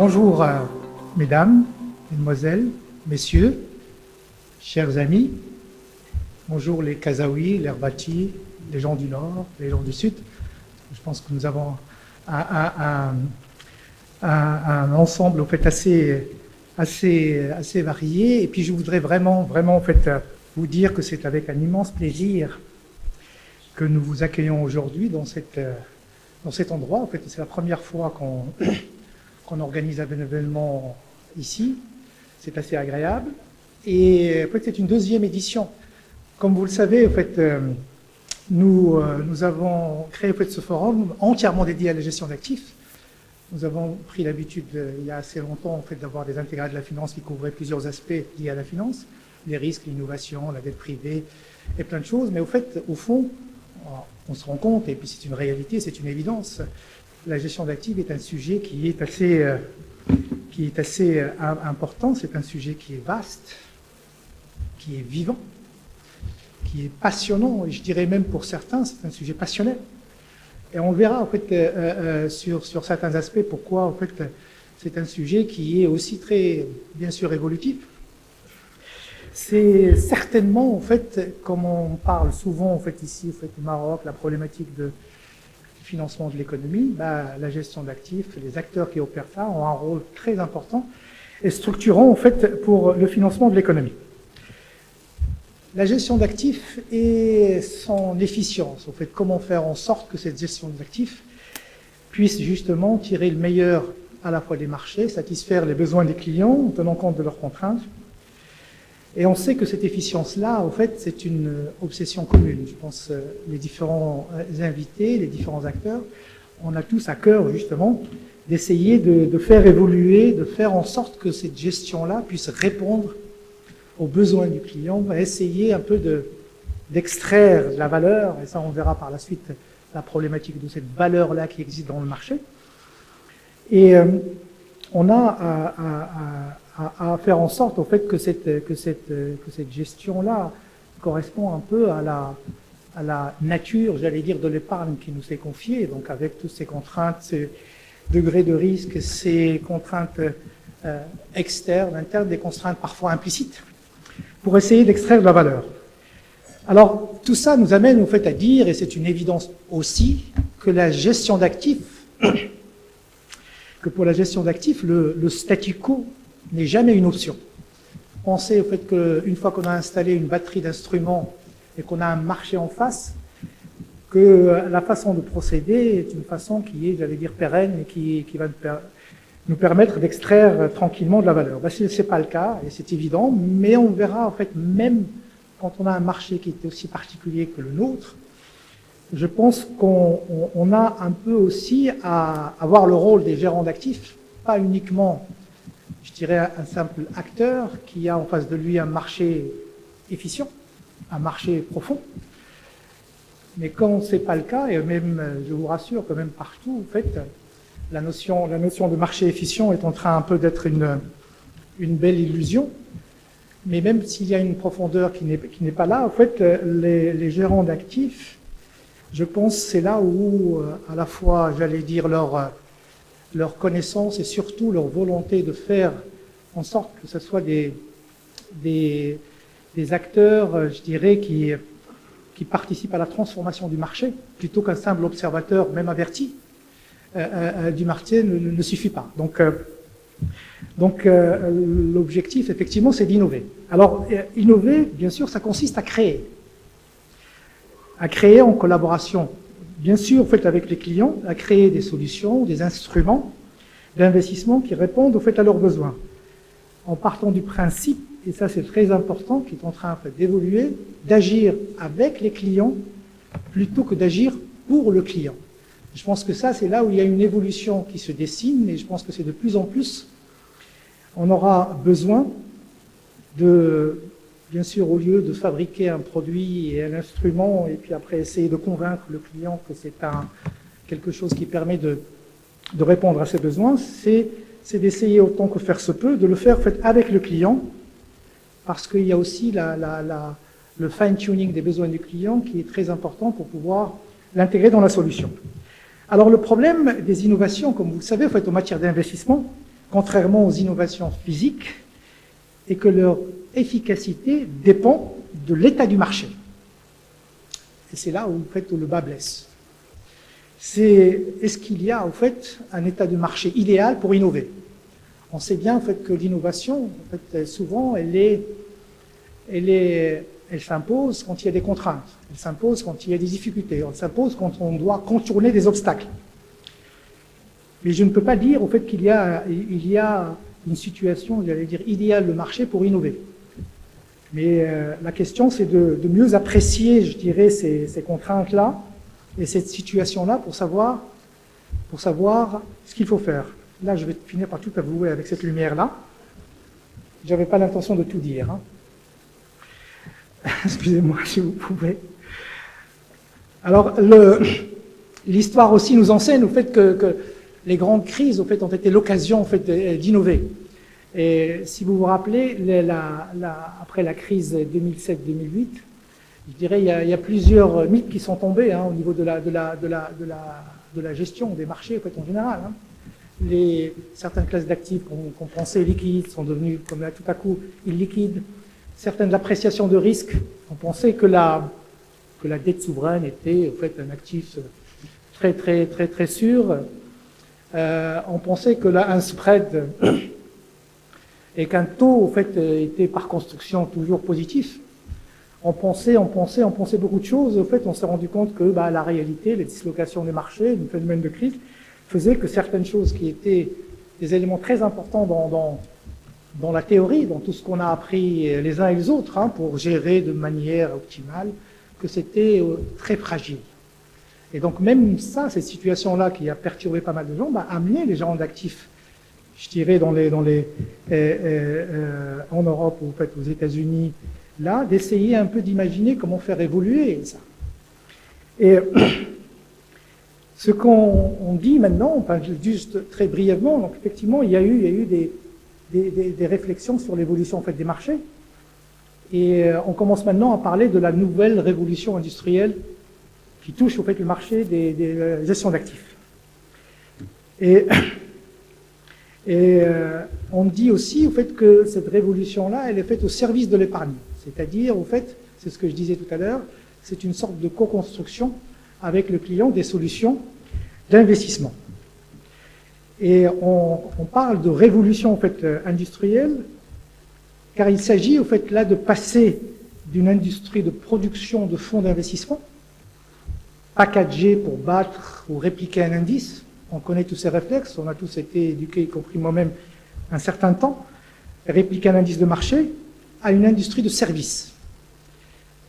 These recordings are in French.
Bonjour, mesdames, mesdemoiselles, messieurs, chers amis. Bonjour les Kazaouis, les Herbati, les gens du Nord, les gens du Sud. Je pense que nous avons un ensemble en fait, assez varié. Et puis je voudrais vraiment en fait, vous dire que c'est avec un immense plaisir que nous vous accueillons aujourd'hui dans cet endroit. En fait, c'est la première fois qu'on organise un événement ici. C'est assez agréable. Et en fait, c'est une deuxième édition. Comme vous le savez, en fait, nous avons créé en fait, ce forum entièrement dédié à la gestion d'actifs. Nous avons pris l'habitude, il y a assez longtemps, en fait, d'avoir des intégrales de la finance qui couvraient plusieurs aspects liés à la finance, les risques, l'innovation, la dette privée et plein de choses. Mais au fond, on se rend compte, et puis c'est une réalité, c'est une évidence, la gestion d'actifs est un sujet qui est assez important, c'est un sujet qui est vaste, qui est vivant, qui est passionnant, et je dirais même pour certains, c'est un sujet passionnel. Et on verra en fait sur certains aspects pourquoi en fait c'est un sujet qui est aussi très bien sûr évolutif. C'est certainement en fait, comme on parle souvent en fait ici en fait au Maroc, la problématique de financement de l'économie, la gestion d'actifs, les acteurs qui opèrent ça ont un rôle très important et structurant en fait pour le financement de l'économie. La gestion d'actifs et son efficience, en fait, comment faire en sorte que cette gestion d'actifs puisse justement tirer le meilleur à la fois des marchés, satisfaire les besoins des clients en tenant compte de leurs contraintes. Et on sait que cette efficience-là, en fait, c'est une obsession commune. Je pense les différents invités, les différents acteurs, on a tous à cœur justement d'essayer de faire évoluer, de faire en sorte que cette gestion-là puisse répondre aux besoins du client, va essayer un peu d'extraire la valeur, et ça on verra par la suite la problématique de cette valeur-là qui existe dans le marché. Et on a à faire en sorte au fait que cette gestion-là correspond un peu à la nature, j'allais dire, de l'épargne qui nous est confiée, donc avec toutes ces contraintes, ces degrés de risque, ces contraintes externes, internes, des contraintes parfois implicites, pour essayer d'extraire de la valeur. Alors, tout ça nous amène au fait à dire, et c'est une évidence aussi, que la gestion d'actifs, que pour la gestion d'actifs, le statu quo n'est jamais une option. On sait au fait qu'une fois qu'on a installé une batterie d'instruments et qu'on a un marché en face, que la façon de procéder est une façon qui est, j'allais dire, pérenne et qui va nous permettre d'extraire tranquillement de la valeur. Ce n'est pas le cas, et c'est évident, mais on verra en fait, même quand on a un marché qui est aussi particulier que le nôtre, je pense qu'on a un peu aussi à avoir le rôle des gérants d'actifs, pas uniquement, je dirais, un simple acteur qui a en face de lui un marché efficient, un marché profond. Mais quand ce n'est pas le cas, et même, je vous rassure, que même partout, en fait, la notion de marché efficient est en train un peu d'être une belle illusion. Mais même s'il y a une profondeur qui n'est pas là, en fait, les gérants d'actifs, je pense c'est là où, à la fois, j'allais dire, leur connaissance et surtout leur volonté de faire en sorte que ce soit des acteurs, je dirais, qui participent à la transformation du marché, plutôt qu'un simple observateur, même averti, du marché ne suffit pas. Donc l'objectif, effectivement, c'est d'innover. Alors, innover, bien sûr, ça consiste à créer en collaboration, bien sûr, en fait, avec les clients, à créer des solutions, des instruments d'investissement qui répondent, au fait, à leurs besoins. En partant du principe, et ça c'est très important, qui est en train en fait, d'évoluer, d'agir avec les clients plutôt que d'agir pour le client. Je pense que ça, c'est là où il y a une évolution qui se dessine, et je pense que c'est de plus en plus, on aura besoin de, bien sûr, au lieu de fabriquer un produit et un instrument, et puis après essayer de convaincre le client que c'est quelque chose qui permet de répondre à ses besoins, c'est d'essayer autant que faire se peut, de le faire en fait, avec le client, parce qu'il y a aussi le fine-tuning des besoins du client qui est très important pour pouvoir l'intégrer dans la solution. Alors le problème des innovations, comme vous le savez, en fait, en matière d'investissement, contrairement aux innovations physiques, et que leur efficacité dépend de l'état du marché. Et c'est là où, en fait, où le bas blesse. Est-ce qu'il y a, en fait, un état de marché idéal pour innover? On sait bien, en fait, que l'innovation, en fait, souvent, elle s'impose quand il y a des contraintes. Elle s'impose quand il y a des difficultés. Elle s'impose quand on doit contourner des obstacles. Mais je ne peux pas dire, au fait, qu'il y a une situation, j'allais dire, idéale de marché pour innover. Mais la question, c'est de mieux apprécier, je dirais, ces contraintes-là et cette situation-là pour savoir ce qu'il faut faire. Là, je vais finir par tout avouer avec cette lumière-là. Je n'avais pas l'intention de tout dire. Hein. Excusez-moi, si vous pouvez. Alors, l'histoire aussi nous enseigne au fait que les grandes crises, au fait, ont été l'occasion, en fait, d'innover. Et si vous vous rappelez, après la crise 2007-2008, je dirais, il y a plusieurs mythes qui sont tombés au niveau de la gestion des marchés, en fait, en général. Hein. Certaines classes d'actifs qu'on pensait liquides sont devenues, comme là, tout à coup, illiquides. Certaines appréciations de risque, on pensait que la dette souveraine était, en fait, un actif très, très, très, très sûr. On pensait que là, un spread et qu'un taux, en fait, était par construction toujours positif. On pensait beaucoup de choses. En fait, on s'est rendu compte que la réalité, les dislocations des marchés, le phénomène de crise, faisaient que certaines choses qui étaient des éléments très importants dans la théorie, dans tout ce qu'on a appris les uns et les autres, hein, pour gérer de manière optimale, que c'était très fragile. Et donc même ça, cette situation-là qui a perturbé pas mal de gens, a amené les gens d'actifs, je dirais en Europe ou en fait aux États-Unis, là, d'essayer un peu d'imaginer comment faire évoluer ça. Et ce qu'on dit maintenant, enfin, juste très brièvement, donc effectivement, il y a eu des réflexions sur l'évolution en fait des marchés, et on commence maintenant à parler de la nouvelle révolution industrielle qui touche au fait le marché des gestions d'actifs. Et on dit aussi au fait que cette révolution-là, elle est faite au service de l'épargne. C'est-à-dire, au fait, c'est ce que je disais tout à l'heure, c'est une sorte de co-construction avec le client des solutions d'investissement. Et on parle de révolution en fait, industrielle, car il s'agit au fait là de passer d'une industrie de production de fonds d'investissement, packagé pour battre ou répliquer un indice. On connaît tous ces réflexes, on a tous été éduqués, y compris moi-même, un certain temps, répliquer un indice de marché, à une industrie de services,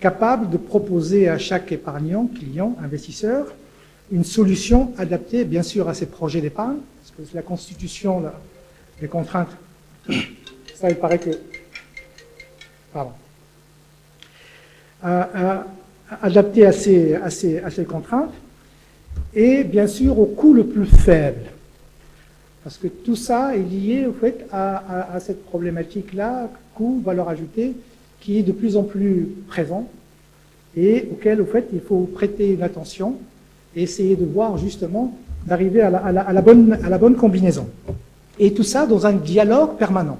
capable de proposer à chaque épargnant, client, investisseur, une solution adaptée, bien sûr, à ses projets d'épargne, parce que la constitution, les contraintes, ça, il paraît que... Pardon. Adapté à ces contraintes, et bien sûr au coût le plus faible. Parce que tout ça est lié au fait à cette problématique-là, coût, valeur ajoutée, qui est de plus en plus présent et auquel au fait il faut prêter une attention et essayer de voir justement d'arriver à la bonne combinaison. Et tout ça dans un dialogue permanent.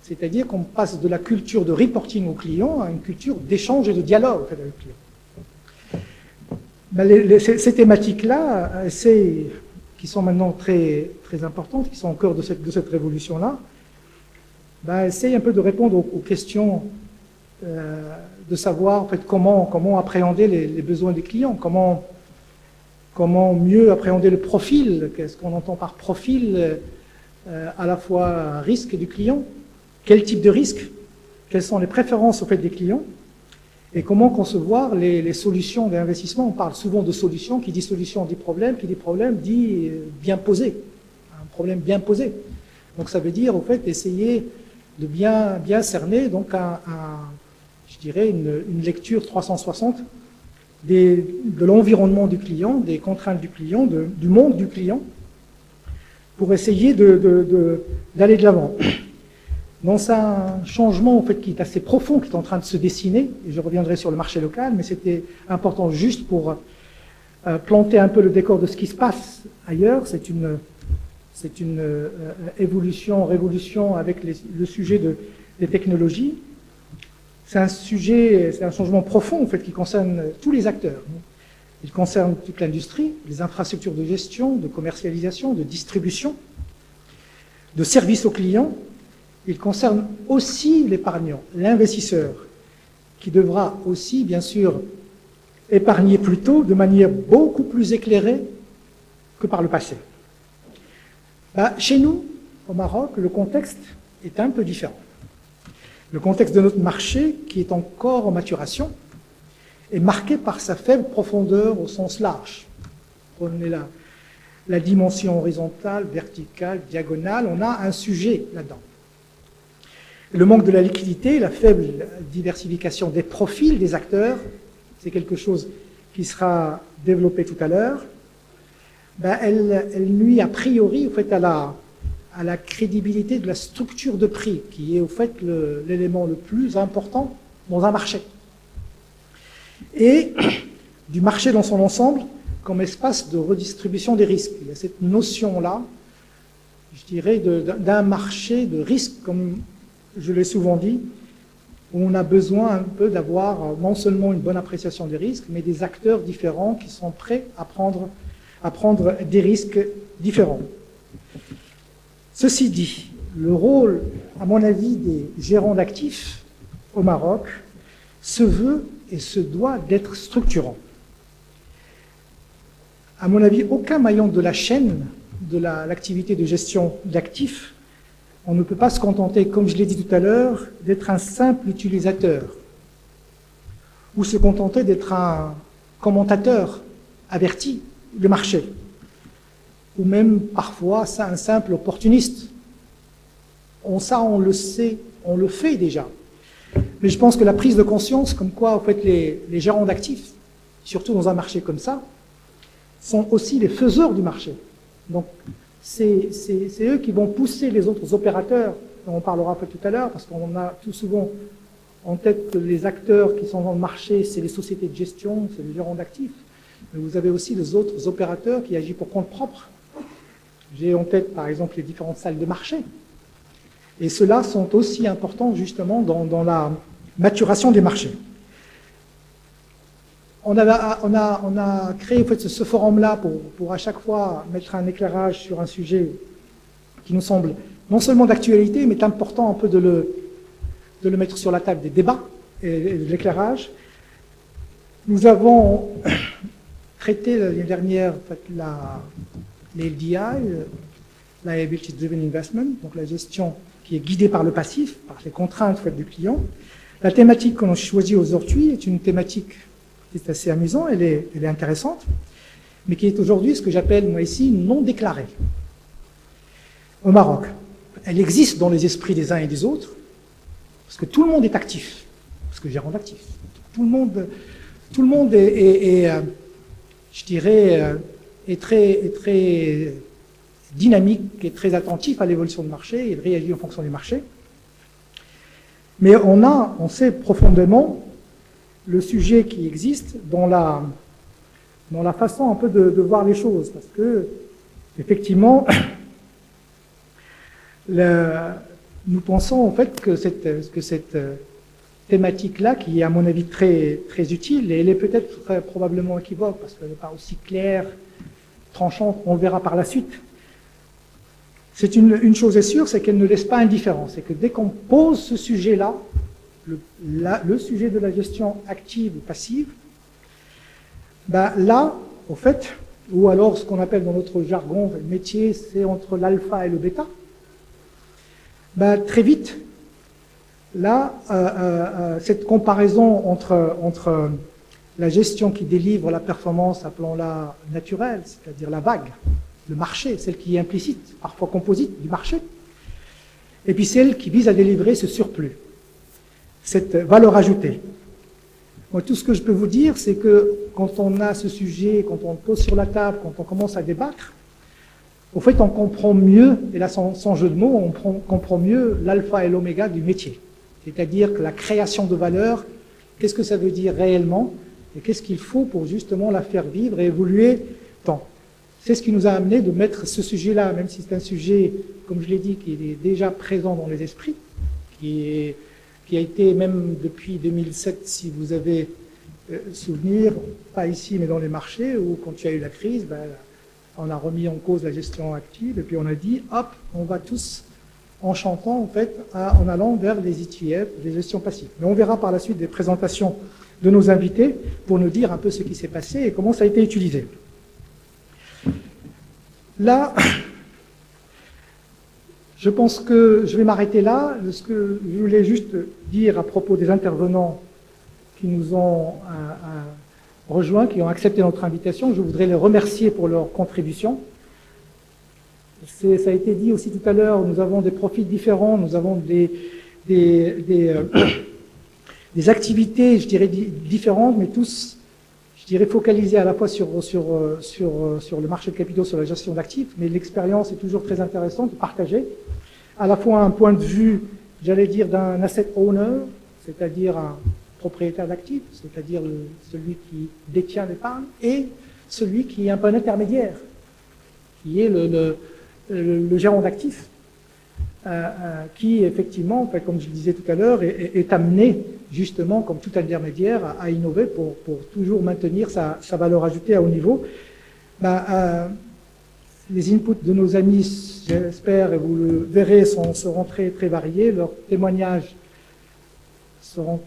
C'est-à-dire qu'on passe de la culture de reporting au client à une culture d'échange et de dialogue en fait, avec le client. Ces thématiques-là, qui sont maintenant très, très importantes, qui sont au cœur de cette révolution-là, essayent un peu de répondre aux questions, de savoir en fait, comment appréhender les besoins des clients, comment mieux appréhender le profil, qu'est-ce qu'on entend par profil, à la fois risque du client, quel type de risque, quelles sont les préférences au fait des clients, et comment concevoir les solutions d'investissement. On parle souvent de solutions, qui dit solution dit problème, qui dit problème dit bien posé, un problème bien posé. Donc ça veut dire, au fait, essayer de bien cerner, donc je dirais, une lecture 360 de l'environnement du client, des contraintes du client, du monde du client, pour essayer d'aller de l'avant. Dans un changement en fait, qui est assez profond, qui est en train de se dessiner, et je reviendrai sur le marché local, mais c'était important juste pour planter un peu le décor de ce qui se passe ailleurs. C'est c'est une évolution, révolution avec le sujet des technologies. C'est un changement profond en fait, qui concerne tous les acteurs. Il concerne toute l'industrie, les infrastructures de gestion, de commercialisation, de distribution, de service aux clients. Il concerne aussi l'épargnant, l'investisseur, qui devra aussi, bien sûr, épargner plus tôt de manière beaucoup plus éclairée que par le passé. Chez nous, au Maroc, le contexte est un peu différent. Le contexte de notre marché, qui est encore en maturation, est marqué par sa faible profondeur au sens large. Prenez la dimension horizontale, verticale, diagonale, on a un sujet là-dedans. Le manque de la liquidité, la faible diversification des profils des acteurs, c'est quelque chose qui sera développé tout à l'heure, elle nuit a priori au fait, à la crédibilité de la structure de prix, qui est au fait l'élément le plus important dans un marché. Et du marché dans son ensemble comme espace de redistribution des risques. Il y a cette notion-là, je dirais, d'un marché de risques, comme je l'ai souvent dit, où on a besoin un peu d'avoir non seulement une bonne appréciation des risques, mais des acteurs différents qui sont prêts à prendre des risques différents. Ceci dit, le rôle, à mon avis, des gérants d'actifs au Maroc se veut et se doit d'être structurant. À mon avis, aucun maillon de la chaîne de l'activité de gestion d'actifs, on ne peut pas se contenter, comme je l'ai dit tout à l'heure, d'être un simple utilisateur ou se contenter d'être un commentateur averti du marché ou même parfois un simple opportuniste. Ça, on le sait, on le fait déjà. Mais je pense que la prise de conscience, comme quoi en fait, les gérants d'actifs, surtout dans un marché comme ça, sont aussi les faiseurs du marché. Donc, c'est eux qui vont pousser les autres opérateurs, dont on parlera tout à l'heure, parce qu'on a tout souvent en tête que les acteurs qui sont dans le marché, c'est les sociétés de gestion, c'est les gérants d'actifs. Mais vous avez aussi les autres opérateurs qui agissent pour compte propre. J'ai en tête, par exemple, les différentes salles de marché. Et ceux-là sont aussi importants, justement, dans la maturation des marchés. On a créé en fait, ce forum-là pour à chaque fois mettre un éclairage sur un sujet qui nous semble non seulement d'actualité, mais important un peu de le mettre sur la table des débats et de l'éclairage. Nous avons traité l'année dernière en fait, les LDI, Liability Driven Investment, donc la gestion qui est guidée par le passif, par les contraintes en fait, du client. La thématique qu'on a choisie aujourd'hui est une thématique qui est assez amusante, elle est intéressante, mais qui est aujourd'hui ce que j'appelle, moi ici, non déclarée. Au Maroc, elle existe dans les esprits des uns et des autres, parce que tout le monde est actif, parce que gérant d'actifs. Tout le monde est je dirais, est très dynamique et très attentif à l'évolution du marché, il réagit en fonction du marché. Mais on sait profondément le sujet qui existe dans la façon un peu de voir les choses, parce que, effectivement, nous pensons en fait que cette thématique-là, qui est à mon avis très, très utile, et elle est peut-être probablement équivoque, parce qu'elle n'est pas aussi claire, tranchante, on le verra par la suite. C'est une chose est sûre, c'est qu'elle ne laisse pas indifférent. C'est que dès qu'on pose ce sujet-là, le sujet de la gestion active ou passive, là, au fait, ou alors ce qu'on appelle dans notre jargon, le métier, c'est entre l'alpha et le bêta, très vite, là, cette comparaison entre la gestion qui délivre la performance, appelons-la naturelle, c'est-à-dire la vague, le marché, celle qui est implicite, parfois composite du marché, et puis celle qui vise à délivrer ce surplus, cette valeur ajoutée. Moi, tout ce que je peux vous dire, c'est que quand on a ce sujet, quand on le pose sur la table, quand on commence à débattre, au fait, on comprend mieux, et là sans jeu de mots, on comprend mieux l'alpha et l'oméga du métier. C'est-à-dire que la création de valeur, qu'est-ce que ça veut dire réellement, et qu'est-ce qu'il faut pour justement la faire vivre et évoluer tant. c'est ce qui nous a amené de mettre ce sujet-là, même si c'est un sujet, comme je l'ai dit, qui est déjà présent dans les esprits, qui a été même depuis 2007, si vous avez souvenir, pas ici mais dans les marchés, où quand il y a eu la crise, on a remis en cause la gestion active et puis on a dit, hop, on va tous en chantant, en fait, en allant vers les ETF, les gestions passives. Mais on verra par la suite des présentations de nos invités pour nous dire un peu ce qui s'est passé et comment ça a été utilisé. Là, je pense que je vais m'arrêter là. Ce que je voulais juste dire à propos des intervenants qui nous ont rejoints, qui ont accepté notre invitation, je voudrais les remercier pour leur contribution. Ça a été dit aussi tout à l'heure, nous avons des profils différents, nous avons des activités, je dirais, différentes, mais tous, je dirais, focalisées à la fois sur le marché de capitaux, sur la gestion d'actifs, mais l'expérience est toujours très intéressante de partager, à la fois un point de vue, j'allais dire, d'un asset owner, c'est-à-dire un propriétaire d'actifs, c'est-à-dire celui qui détient l'épargne, et celui qui est un peu un intermédiaire, qui est le gérant d'actifs, qui effectivement, comme je le disais tout à l'heure, est amené justement, comme tout intermédiaire, à innover pour toujours maintenir sa valeur ajoutée à haut niveau. Les inputs de nos amis, j'espère, et vous le verrez, seront très, très variés. Leurs témoignages seront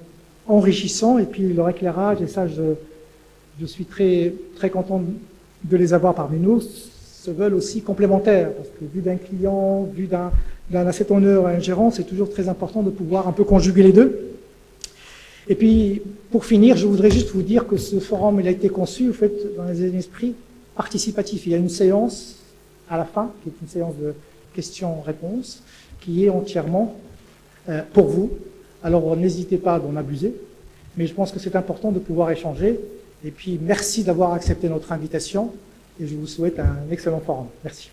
enrichissants, et puis leur éclairage, et ça, je suis très, très content de les avoir parmi nous, se veulent aussi complémentaires, parce que vu d'un client, vu d'un asset owner à un gérant, c'est toujours très important de pouvoir un peu conjuguer les deux. Et puis, pour finir, je voudrais juste vous dire que ce forum, il a été conçu, en fait, dans un esprit participatif. Il y a une séance à la fin, qui est une séance de questions-réponses, qui est entièrement pour vous. Alors, n'hésitez pas d'en abuser, mais je pense que c'est important de pouvoir échanger. Et puis, merci d'avoir accepté notre invitation. Et je vous souhaite un excellent forum. Merci.